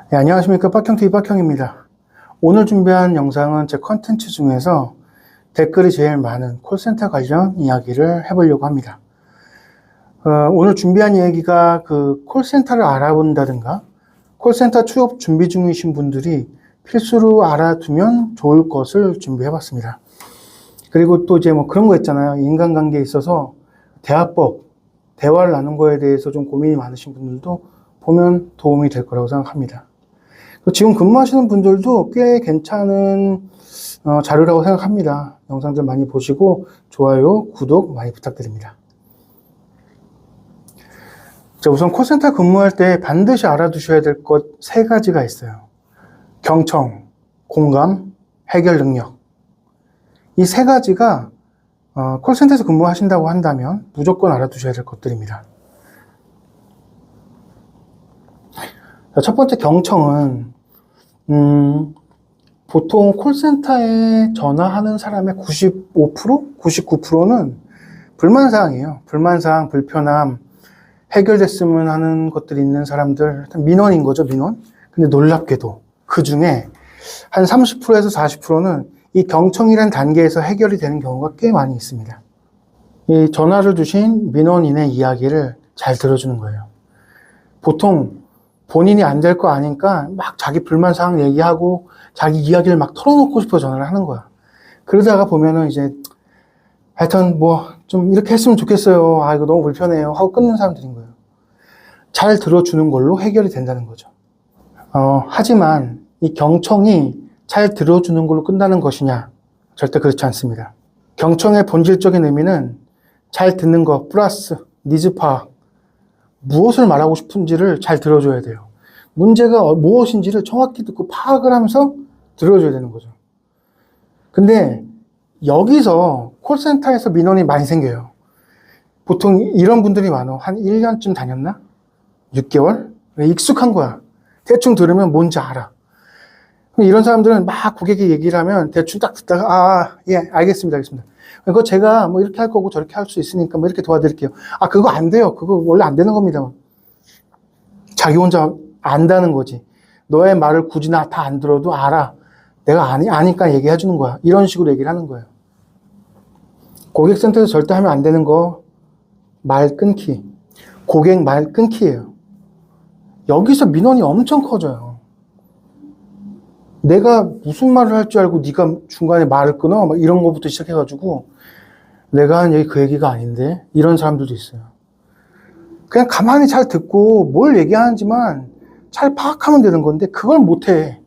네, 안녕하십니까. 빡형TV 빡형입니다. 오늘 준비한 영상은 제 컨텐츠 중에서 댓글이 제일 많은 콜센터 관련 이야기를 해보려고 합니다. 오늘 준비한 이야기가 콜센터를 알아본다든가 콜센터 취업 준비 중이신 분들이 필수로 알아두면 좋을 것을 준비해봤습니다. 그리고 또 이제 뭐 그런 거 있잖아요. 인간관계에 있어서 대화법, 대화를 나눈 거에 대해서 좀 고민이 많으신 분들도 보면 도움이 될 거라고 생각합니다. 지금 근무하시는 분들도 꽤 괜찮은 자료라고 생각합니다. 영상들 많이 보시고 좋아요, 구독 많이 부탁드립니다. 자, 우선 콜센터 근무할 때 반드시 알아두셔야 될 것 세 가지가 있어요. 경청, 공감, 해결 능력. 이 세 가지가 콜센터에서 근무하신다고 한다면 무조건 알아두셔야 될 것들입니다. 자, 첫 번째 경청은 보통 콜센터에 전화하는 사람의 95%? 99%는 불만사항이에요. 불만사항, 불편함, 해결됐으면 하는 것들이 있는 사람들, 민원인 거죠, 민원. 근데 놀랍게도 그 중에 한 30%에서 40%는 이 경청이라는 단계에서 해결이 되는 경우가 꽤 많이 있습니다. 이 전화를 주신 민원인의 이야기를 잘 들어주는 거예요. 보통 본인이 안 될 거 아니까 막 자기 불만사항 얘기하고 자기 이야기를 막 털어놓고 싶어 전화를 하는 거야. 그러다가 보면은 이제 하여튼 뭐 좀 이렇게 했으면 좋겠어요. 아, 이거 너무 불편해요. 하고 끊는 사람들인 거예요. 잘 들어주는 걸로 해결이 된다는 거죠. 하지만 이 경청이 잘 들어주는 걸로 끝나는 것이냐? 절대 그렇지 않습니다. 경청의 본질적인 의미는 잘 듣는 것 플러스 니즈 파악. 무엇을 말하고 싶은지를 잘 들어줘야 돼요. 문제가 무엇인지를 정확히 듣고 파악을 하면서 들어줘야 되는 거죠. 근데 여기서 콜센터에서 민원이 많이 생겨요. 보통 이런 분들이 많아. 한 1년쯤 다녔나? 6개월? 익숙한 거야. 대충 들으면 뭔지 알아. 이런 사람들은 막 고객이 얘기를 하면 대충 딱 듣다가 예, 알겠습니다. 그거 제가 뭐 이렇게 할 거고 저렇게 할 수 있으니까 뭐 이렇게 도와드릴게요. 그거 안 돼요. 그거 원래 안 되는 겁니다. 자기 혼자 안다는 거지. 너의 말을 굳이 나 다 안 들어도 알아. 내가 아니까 얘기해 주는 거야. 이런 식으로 얘기를 하는 거예요. 고객센터에서 절대 하면 안 되는 거 말 끊기. 고객 말 끊기예요. 여기서 민원이 엄청 커져요. 내가 무슨 말을 할 줄 알고 네가 중간에 말을 끊어? 막 이런 거부터 시작해가지고 내가 한 얘기 그 얘기가 아닌데 이런 사람들도 있어요. 그냥 가만히 잘 듣고 뭘 얘기하는지만 잘 파악하면 되는 건데 그걸 못해.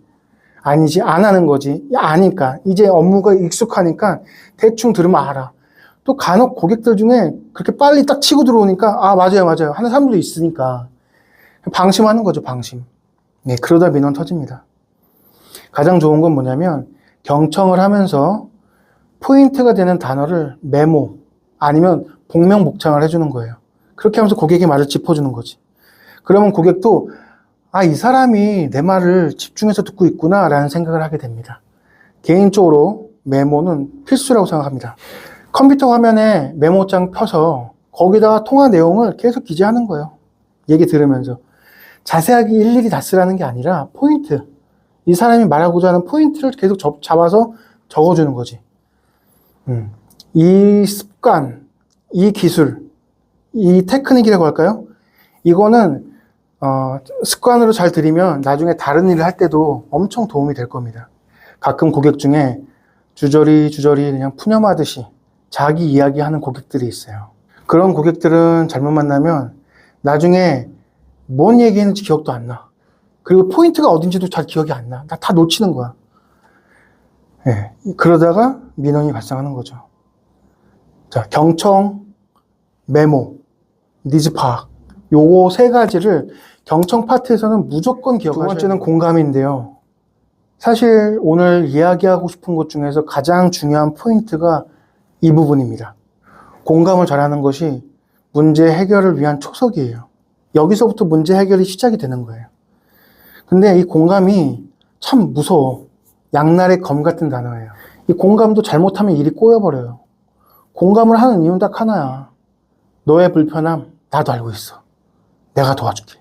아니지, 안 하는 거지. 아니까 이제 업무가 익숙하니까 대충 들으면 알아. 또 간혹 고객들 중에 그렇게 빨리 딱 치고 들어오니까 맞아요 하는 사람들도 있으니까 방심하는 거죠. 방심. 네, 그러다 민원 터집니다. 가장 좋은 건 뭐냐면 경청을 하면서 포인트가 되는 단어를 메모 아니면 복명복창을 해주는 거예요. 그렇게 하면서 고객의 말을 짚어주는 거지. 그러면 고객도 이 사람이 내 말을 집중해서 듣고 있구나 라는 생각을 하게 됩니다. 개인적으로 메모는 필수라고 생각합니다. 컴퓨터 화면에 메모장 펴서 거기다가 통화 내용을 계속 기재하는 거예요. 얘기 들으면서. 자세하게 일일이 다 쓰라는 게 아니라 포인트. 이 사람이 말하고자 하는 포인트를 계속 잡아서 적어주는 거지. 이 습관, 이 기술, 이 테크닉이라고 할까요? 이거는 습관으로 잘 들이면 나중에 다른 일을 할 때도 엄청 도움이 될 겁니다. 가끔 고객 중에 주저리 그냥 푸념하듯이 자기 이야기하는 고객들이 있어요. 그런 고객들은 잘못 만나면 나중에 뭔 얘기했는지 기억도 안 나. 그리고 포인트가 어딘지도 잘 기억이 안 나. 나 다 놓치는 거야. 네, 그러다가 민원이 발생하는 거죠. 자, 경청, 메모, 니즈 파악. 요거 세 가지를 경청 파트에서는 무조건 기억하셔야 돼요. 두 번째는 공감인데요. 사실 오늘 이야기하고 싶은 것 중에서 가장 중요한 포인트가 이 부분입니다. 공감을 잘하는 것이 문제 해결을 위한 초석이에요. 여기서부터 문제 해결이 시작이 되는 거예요. 근데 이 공감이 참 무서워. 양날의 검 같은 단어예요. 이 공감도 잘못하면 일이 꼬여버려요. 공감을 하는 이유는 딱 하나야. 너의 불편함 나도 알고 있어. 내가 도와줄게.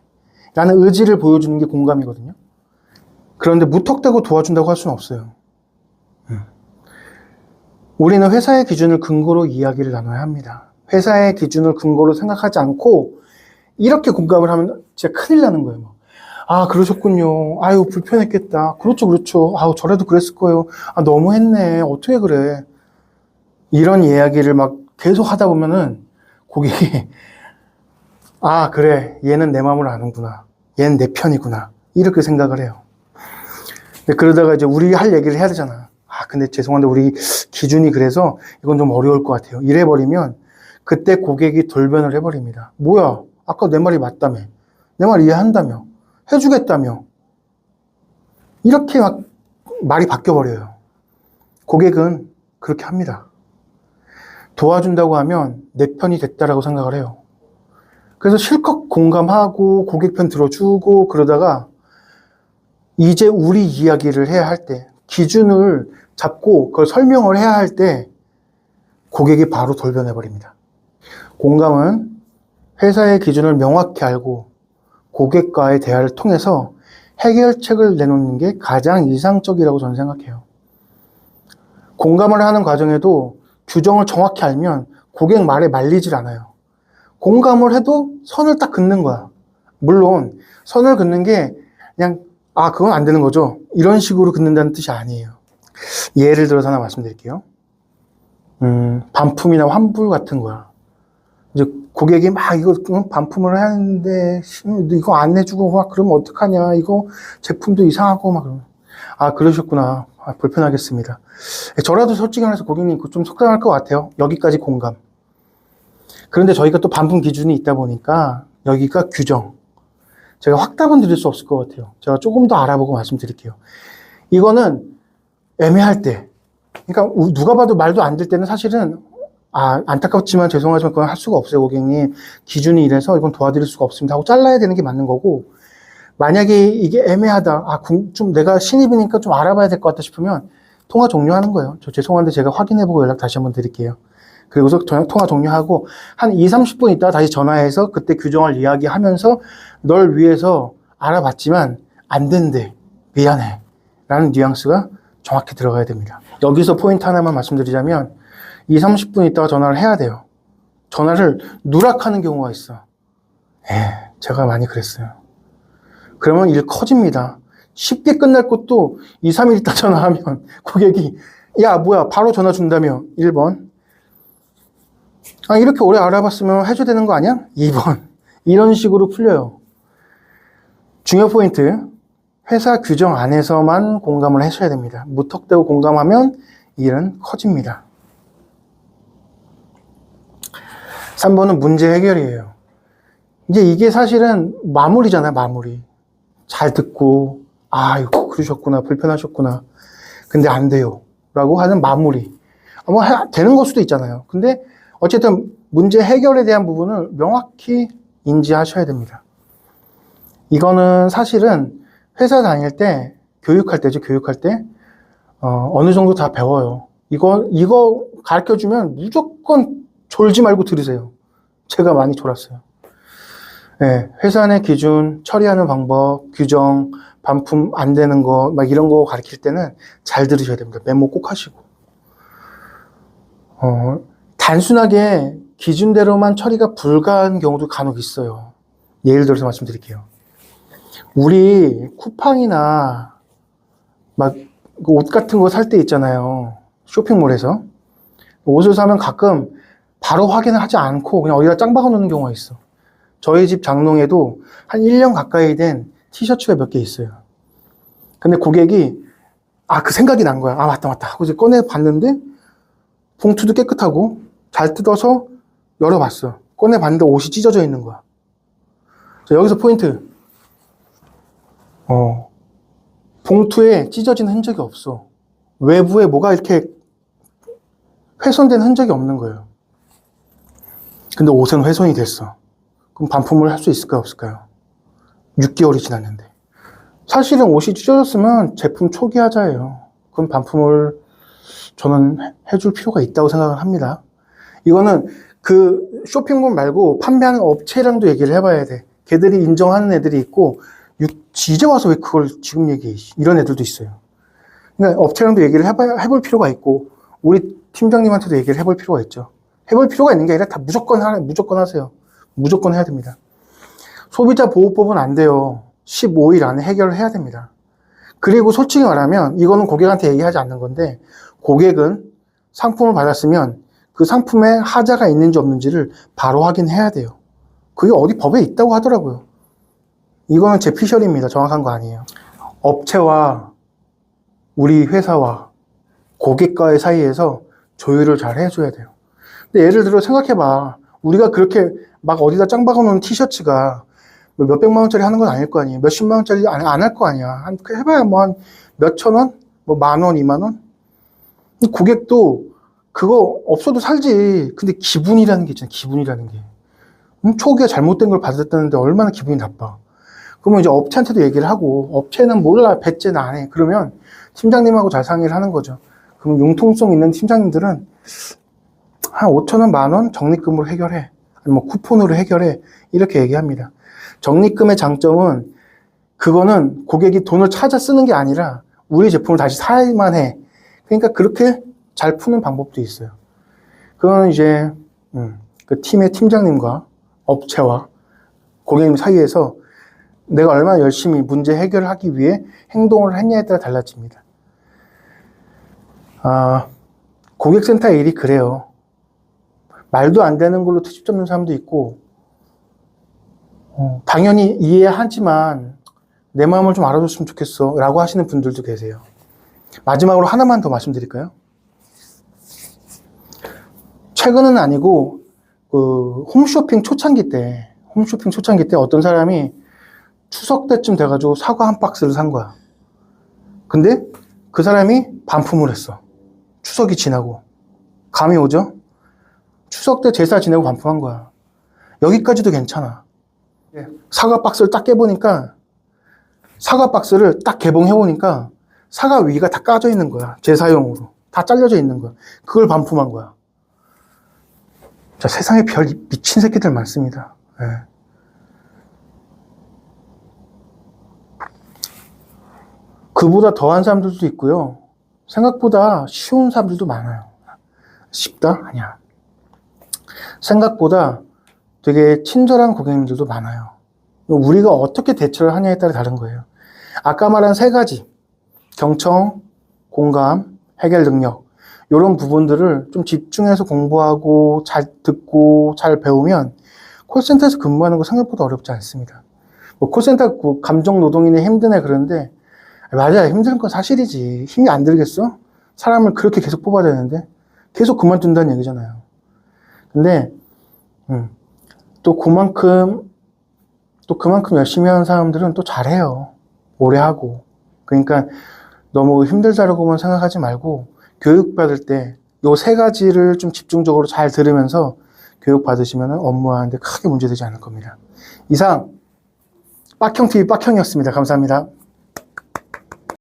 라는 의지를 보여주는 게 공감이거든요. 그런데 무턱대고 도와준다고 할 수는 없어요. 우리는 회사의 기준을 근거로 이야기를 나눠야 합니다. 회사의 기준을 근거로 생각하지 않고 이렇게 공감을 하면 진짜 큰일 나는 거예요. 아, 그러셨군요. 아유, 불편했겠다. 그렇죠, 그렇죠. 아우, 저래도 그랬을 거예요. 아, 너무했네. 어떻게 그래. 이런 이야기를 막 계속 하다 보면은 고객이 아, 그래. 얘는 내 마음을 아는구나. 얘는 내 편이구나. 이렇게 생각을 해요. 근데 그러다가 이제 우리 할 얘기를 해야 되잖아. 아, 근데 죄송한데 우리 기준이 그래서 이건 좀 어려울 것 같아요. 이래버리면 그때 고객이 돌변을 해버립니다. 뭐야? 아까 내 말이 맞다며. 내 말 이해한다며. 해주겠다며. 이렇게 막 말이 바뀌어버려요. 고객은 그렇게 합니다. 도와준다고 하면 내 편이 됐다라고 생각을 해요. 그래서 실컷 공감하고 고객 편 들어주고 그러다가 이제 우리 이야기를 해야 할 때, 기준을 잡고 그걸 설명을 해야 할 때 고객이 바로 돌변해버립니다. 공감은 회사의 기준을 명확히 알고 고객과의 대화를 통해서 해결책을 내놓는 게 가장 이상적이라고 저는 생각해요. 공감을 하는 과정에도 규정을 정확히 알면 고객 말에 말리질 않아요. 공감을 해도 선을 딱 긋는 거야. 물론 선을 긋는 게 그냥 아, 그건 안 되는 거죠. 이런 식으로 긋는다는 뜻이 아니에요. 예를 들어서 하나 말씀드릴게요. 반품이나 환불 같은 거야. 이제 고객이 막 이거 반품을 하는데 이거 안 해주고 막 그러면 어떡하냐. 이거 제품도 이상하고 막 그러면 아, 그러셨구나. 아, 불편하겠습니다. 저라도 솔직히 말해서 고객님 좀 속상할 것 같아요. 여기까지 공감. 그런데 저희가 또 반품 기준이 있다 보니까 여기가 규정. 제가 확답은 드릴 수 없을 것 같아요. 제가 조금 더 알아보고 말씀드릴게요. 이거는 애매할 때, 그러니까 누가 봐도 말도 안 될 때는 사실은 아, 안타깝지만 죄송하지만 그건 할 수가 없어요, 고객님. 기준이 이래서 이건 도와드릴 수가 없습니다 하고 잘라야 되는 게 맞는 거고, 만약에 이게 애매하다, 아, 좀 내가 신입이니까 좀 알아봐야 될 것 같다 싶으면 통화 종료하는 거예요. 저 죄송한데 제가 확인해보고 연락 다시 한번 드릴게요. 그리고서 통화 종료하고 한 2, 30분 있다가 다시 전화해서 그때 규정을 이야기하면서 널 위해서 알아봤지만 안 된대. 미안해. 라는 뉘앙스가 정확히 들어가야 됩니다. 여기서 포인트 하나만 말씀드리자면 2, 30분 있다가 전화를 해야 돼요. 전화를 누락하는 경우가 있어. 제가 많이 그랬어요. 그러면 일 커집니다. 쉽게 끝날 것도 2, 3일 있다 전화하면 고객이 야, 뭐야, 바로 전화 준다며. 1번. 아, 이렇게 오래 알아봤으면 해줘야 되는 거 아니야? 2번. 이런 식으로 풀려요. 중요 포인트. 회사 규정 안에서만 공감을 하셔야 됩니다. 무턱대고 공감하면 일은 커집니다. 3번은 문제 해결이에요. 이제 이게 사실은 마무리잖아요, 마무리. 잘 듣고, 아, 이거 그러셨구나, 불편하셨구나. 근데 안 돼요. 라고 하는 마무리. 뭐, 되는 걸 수도 있잖아요. 근데 어쨌든 문제 해결에 대한 부분을 명확히 인지하셔야 됩니다. 이거는 사실은 회사 다닐 때, 교육할 때죠, 교육할 때, 어느 정도 다 배워요. 이거 가르쳐 주면 무조건 졸지 말고 들으세요. 제가 많이 졸았어요. 네, 회사 내 기준, 처리하는 방법, 규정, 반품 안 되는 거, 막 이런 거 가르칠 때는 잘 들으셔야 됩니다. 메모 꼭 하시고. 단순하게 기준대로만 처리가 불가한 경우도 간혹 있어요. 예를 들어서 말씀드릴게요. 우리 쿠팡이나 막 옷 같은 거 살 때 있잖아요. 쇼핑몰에서. 옷을 사면 가끔 바로 확인을 하지 않고 그냥 어디다 짱 박아 놓는 경우가 있어. 저희 집 장롱에도 한 1년 가까이 된 티셔츠가 몇 개 있어요. 근데 고객이 그 생각이 난 거야. 아, 맞다. 하고 이제 꺼내 봤는데 봉투도 깨끗하고 잘 뜯어서 열어봤어. 꺼내 봤는데 옷이 찢어져 있는 거야. 자, 여기서 포인트. 봉투에 찢어진 흔적이 없어. 외부에 뭐가 이렇게 훼손된 흔적이 없는 거예요. 근데 옷은 훼손이 됐어. 그럼 반품을 할 수 있을까요, 없을까요? 6개월이 지났는데. 사실은 옷이 찢어졌으면 제품 초기화자예요. 그럼 반품을 저는 해줄 필요가 있다고 생각을 합니다. 이거는 그 쇼핑몰 말고 판매하는 업체랑도 얘기를 해봐야 돼. 걔들이 인정하는 애들이 있고 이제 와서 왜 그걸 지금 얘기해. 이런 애들도 있어요. 그러니까 업체랑도 얘기를 해볼 필요가 있고, 우리 팀장님한테도 얘기를 해볼 필요가 있죠. 해볼 필요가 있는 게 아니라 다 무조건 하세요. 무조건 해야 됩니다. 소비자 보호법은 안 돼요. 15일 안에 해결을 해야 됩니다. 그리고 솔직히 말하면 이거는 고객한테 얘기하지 않는 건데, 고객은 상품을 받았으면 그 상품에 하자가 있는지 없는지를 바로 확인해야 돼요. 그게 어디 법에 있다고 하더라고요. 이거는 제 피셜입니다. 정확한 거 아니에요. 업체와 우리 회사와 고객과의 사이에서 조율을 잘 해줘야 돼요. 근데 예를 들어 생각해봐. 우리가 그렇게 막 어디다 짱 박아놓은 티셔츠가 몇백만 원짜리 하는 건 아닐 거 아니에요. 몇십만 원짜리 안 할 거 아니야. 해봐야 뭐 한 몇천 원? 뭐 만 원, 2만 원? 고객도 그거 없어도 살지. 근데 기분이라는 게 있잖아. 기분이라는 게. 초기에 잘못된 걸 받았다는데 얼마나 기분이 나빠. 그러면 이제 업체한테도 얘기를 하고, 업체는 몰라, 배째는 안 해. 그러면 팀장님하고 잘 상의를 하는 거죠. 그럼 융통성 있는 팀장님들은 한 5천 원, 만 원 적립금으로 해결해. 아니면 쿠폰으로 해결해. 이렇게 얘기합니다. 적립금의 장점은 그거는 고객이 돈을 찾아 쓰는 게 아니라 우리 제품을 다시 사야만 해. 그러니까 그렇게 잘 푸는 방법도 있어요. 그거는 이제 그 팀의 팀장님과 업체와 고객님 사이에서 내가 얼마나 열심히 문제 해결을 하기 위해 행동을 했냐에 따라 달라집니다. 고객센터의 일이 그래요. 말도 안 되는 걸로 트집 잡는 사람도 있고, 당연히 이해하지만 내 마음을 좀 알아줬으면 좋겠어 라고 하시는 분들도 계세요. 마지막으로 하나만 더 말씀드릴까요? 최근은 아니고 홈쇼핑 초창기 때 어떤 사람이 추석 때쯤 돼가지고 사과 한 박스를 산 거야. 근데 그 사람이 반품을 했어. 추석이 지나고. 감이 오죠? 추석 때 제사 지내고 반품한 거야. 여기까지도 괜찮아. 사과 박스를 딱 깨보니까, 사과 박스를 딱 개봉해보니까 사과 위가 다 까져 있는 거야. 제사용으로. 다 잘려져 있는 거야. 그걸 반품한 거야. 자, 세상에 별 미친 새끼들 많습니다. 네. 그보다 더한 사람들도 있고요. 생각보다 쉬운 사람들도 많아요. 쉽다? 아니야. 생각보다 되게 친절한 고객님들도 많아요. 우리가 어떻게 대처를 하냐에 따라 다른 거예요. 아까 말한 세 가지, 경청, 공감, 해결 능력, 이런 부분들을 좀 집중해서 공부하고 잘 듣고 잘 배우면 콜센터에서 근무하는 거 생각보다 어렵지 않습니다. 뭐 콜센터 감정 노동이네 힘드네 그러는데, 맞아, 힘든 건 사실이지. 힘이 안 들겠어? 사람을 그렇게 계속 뽑아야 되는데 계속 그만둔다는 얘기잖아요. 근데 또 그만큼 열심히 하는 사람들은 또 잘해요. 오래 하고. 그러니까 너무 힘들다라고만 생각하지 말고 교육받을 때 요 세 가지를 좀 집중적으로 잘 들으면서 교육받으시면 업무하는데 크게 문제되지 않을 겁니다. 이상 빡형TV 빡형이었습니다. 감사합니다.